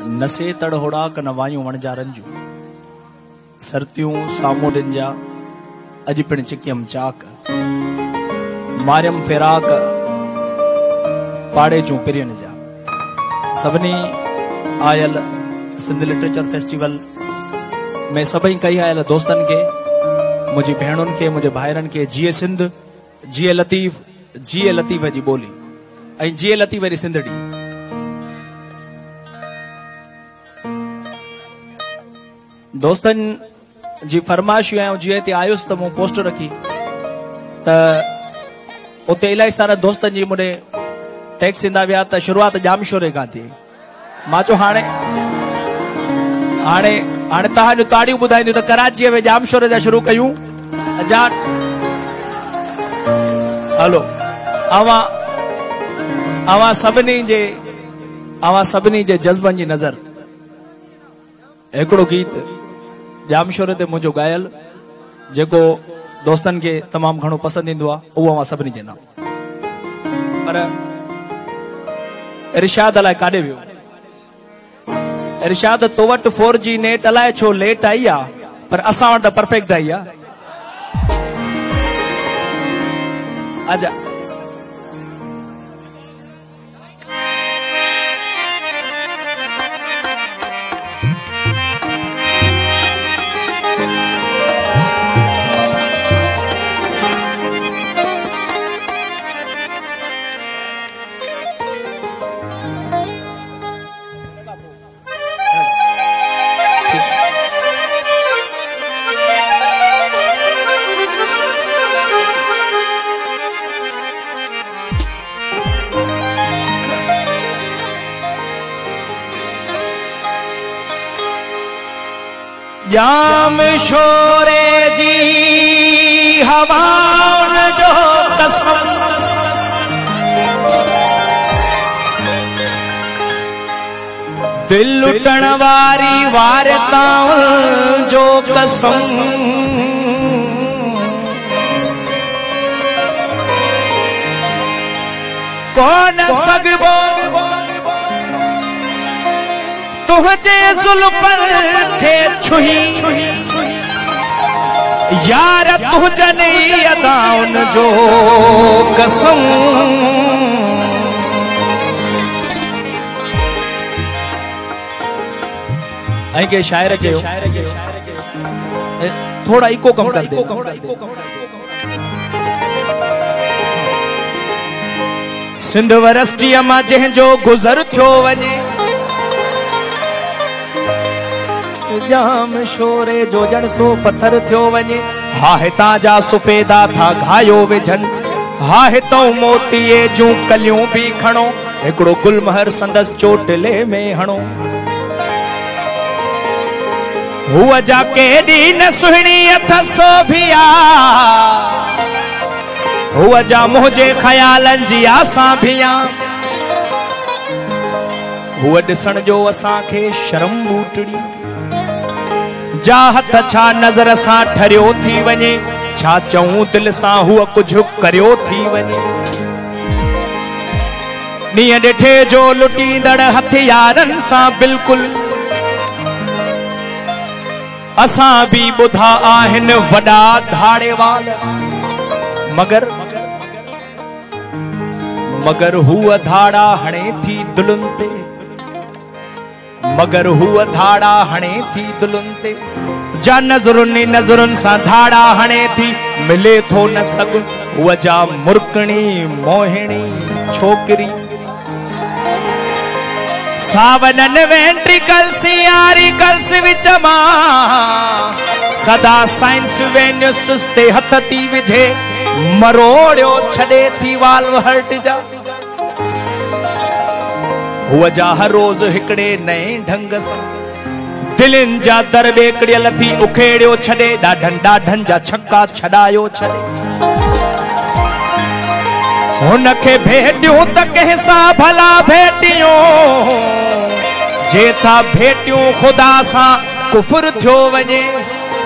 नसे तड़होड़ा कनवायूं वणजारन जूं सरतियूं सामूडन जा अज पिण चिकियम चाक मारियम फिराक पाड़े जूं पिरियन जा सभनी आयल सिंध लिटरेचर फेस्टिवल में सभई कई आयल दोस्तन के मुझी भेणुन के मुझे भाइरन के जिए सिंध जिए लतीफ जी बोली ऐं जिए लतीफ जी सिंधड़ी दोस्तन जी फरमाइश जी ते आयुस तो मु पोस्ट रखी त उते इलाही सारा दोस्तन जी मुझे टैक्स इंदा विया त शुरुआत जामशोरे का थी मां चो हाणे हाणे हाणे तहां जो ताड़ियूं ॿुधाईंदियूं त कराची में जामशोरे जा शुरू कयूं हलो अवां सभिनी जे जज्बन जी नज़र एकड़ो गीत जामशोरे ते मुझो गायल जेको दोस्तन के तमाम घणो पसंद इंदो आ वो अवां सभिनी जे नाम पर इरशाद अलाए काॾे वियो इरशाद तो वट 4G नेट अलाए छो लेट आई आ पर असां वटि परफेक्ट आई आ आजा जामशोरे जी हवाउन जो कसम दिल लुटण वारी वारताउन जो कसम कौन सगबो तुझे जुल्फन खे छुही यार तुझने अदाउन जो कसम ऐं के शायर चयो थोड़ा इको कम कर दे सिंध वरस्टीअ मां जंहिंजो गुज़र थियो वञे जामशोरे जो जण सो पत्थर थियो वञे हा हितां जा सुफेदा था घायो विझन हा हितों मोतीअ जूं कलियूं भी खणो हिकड़ो गुलमहर संदस चोटले में हणो हुआ जा केडी न सुहिणी अथसो भिया हुआ जा मुझे ख्यालन जी आसां भिया हुआ ॾिसण जो असां खे शर्म बूटड़ी जा हथ छा नज़र सां ठरियो थी वञे छा चऊं दिल सां हुआ कुछ करियो थी वञे नीअं ॾिठे जो लुटींदड़ हथियारन सां बिल्कुल असां भी ॿुधा आहिनि वॾा धाड़े वाल मगर हुआ धाड़ा हणे थी दुल्हन ते मगर हुआ धाड़ा हणे थी दुल्हन ते जा नज़रुन सां धाड़ा हणे थी मिले थो न सग हुआ जा मुर्कणी मोहिणी छोकरी सावनन वेंट्रिकल्स यारिकल्स विच मां सदा साइंस वेन्यू सुस्ते हथ थी विझे मरोड़ियो छॾे थी वाल्व हर्ट जा हुआ जा हर रोज हिकड़े नए ढंग सां दिलिन जा दर बेकड़ियल थी उखेड़ियो छॾे ॾाढन जा छक्का छॾायो छॾे हुन खे भेटियूं त कंहिंसां भला भेटियूं जे था भेटियूं ख़ुदा सां कुफर थियो वञे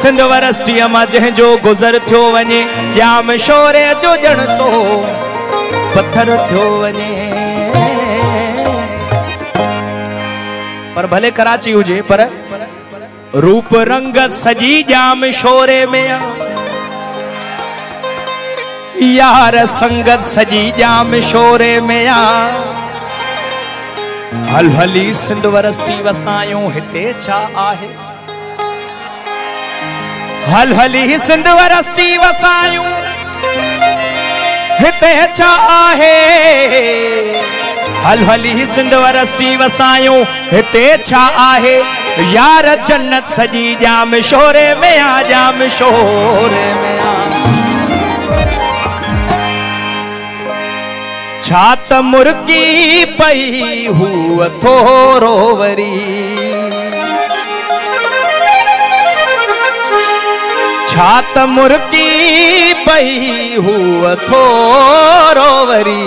सिंध वरस्टीअ मां जंहिंजो गुज़र थियो वञे जामशोरे जो ॼण सो पत्थर थियो वञे पर भले कराची हुजे पर रूप रंगत सजी जाम शोरे में यार संगत सजी जाम शोरे में हल हली सिंध वरस्टी वसायूं हिते छा आहे हल हली सिंध वरस्टी वसायूं हिते छा आहे हल हली सिंध वरस्टी वसायूं हिते छा आहे यार जन्नत सजी जाम शोरे में जाम शोरे में छात मुर्गी पई हुआ थोरो वरी छात मुर्गी पई हुआ थोरो वरी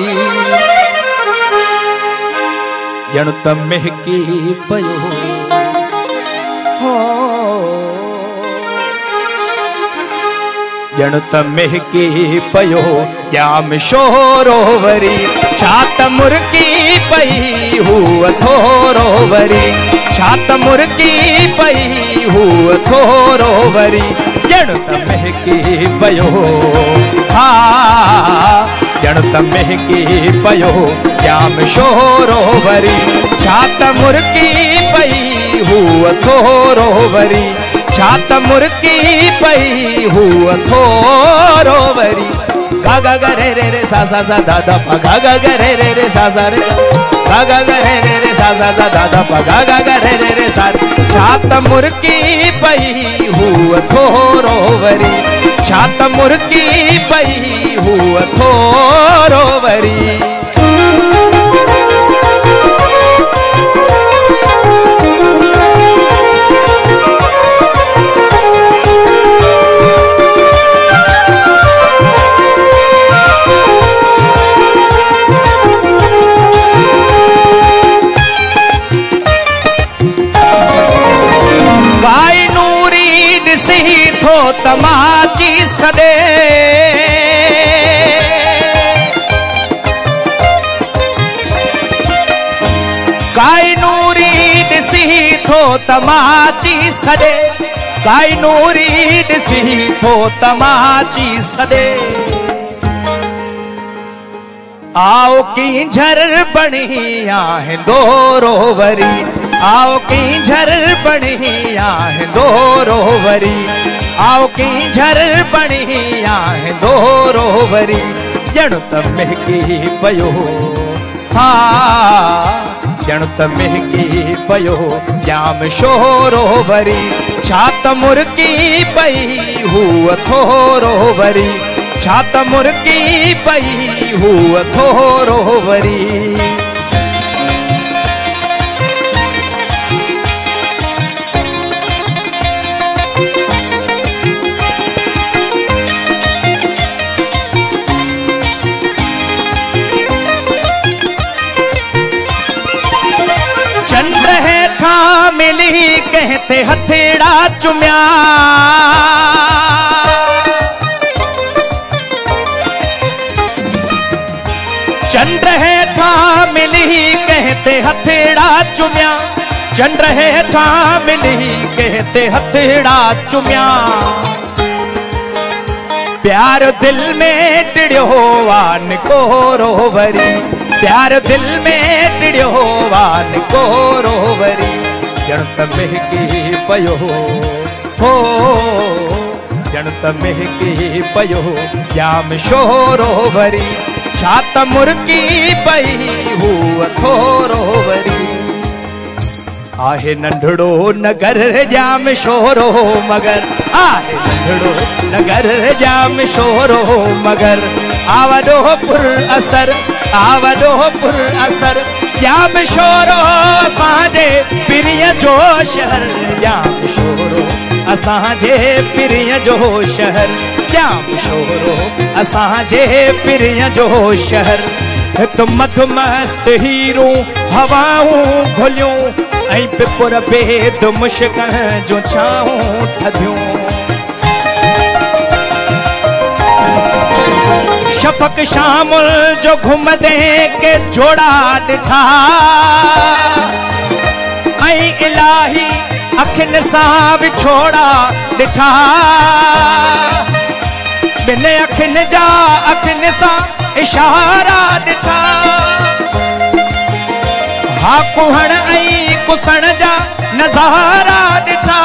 ॼण त महकी पयो हो ॼण त महकी पयो जाम शोरो वरी छात मुर्गी पई हुआ थोरो वरी छात मुर्गी पई हुआ थोरो वरी ॼण त महकी पयो हा ॼण त महकी पयो जाम शोरो वरी छात मुर्गी पई हुआ थोरो वरी छात मुर्गी पई हुआ थोरो वरी गा गा गा रे रे रे सा सा सा दा दा पा गा गा गा रे रे रे सा सा रे गा गा गा रे रे रे सा सा सा दा दा पा गा गा गा रे रे रे सा छात मुर्गी पई हुआ थोरो वरी छात मुर्गी पई हुआ थोरो वरी तमाची सदे काई नूरी दिसी थो तमाची सदे काई नूरी दिसी थो तमाची सदे आओ की झर बणी आहे दोरो वरी आओ की झर बणी आहे दोरो वरी आओ की झर बणी आहे दोरो वरी ॼण त महकी पयो हा ॼण त महकी पयो जाम शोरो वरी छात मुर्गी पई हुआ थोरो वरी छात मुर्गी पई हुआ थोरो वरी चंद्र हेठा मिली कहते हथेड़ा चुम्या चंद्र हेठा मिली कहते हथेड़ा चुम्या चंद्र हेठा मिली कहते हथेड़ा चुम्या प्यार दिल में टिड़ियो वान कोरो वरी प्यार दिल में टिड़ियो वान कोरो वरी ॼण त महकी पयो हो ॼण त महकी पयो जाम शोरो वरी छात मुर्गी पई हुआ थोरो वरी आहे नंढड़ो नगर जाम शोरो मगर आहे नंढड़ो नगर जाम शोरो मगर आवडो पुर असर आवडो पुर असर जाम शोरो असांजे पिरीअ जो शहर जाम शोरो असांजे पिरीअ जो शहर जाम शोरो असांजे पिरीअ जो शहर हिकु मधुमस्त हीरो हवाऊं घुलियूं ऐं पिपुर बेद मुश्क जो छाऊं थधियूं शफ़क़ शामुल जो घुमदे के जोड़ा ॾिठा ऐं इलाही अखियुनि सां विछोड़ा ॾिठा, ॿिनि अखियुनि जा अखियुनि सां इशारा ॾिठा, हा कुहण ऐं कुसण जा नज़ारा ॾिठा,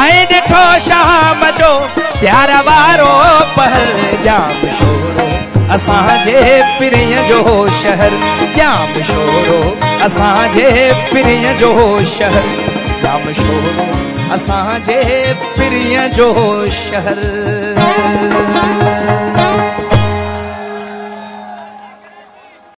ऐं ॾिठो शाम जो प्यार वारो पहर, जाम शोरो असांजे पिरीअ जो शहर, जाम शोरो असांजे पिरीअ जो शहर, जाम शोरो असांजे पिरीअ जो शहर।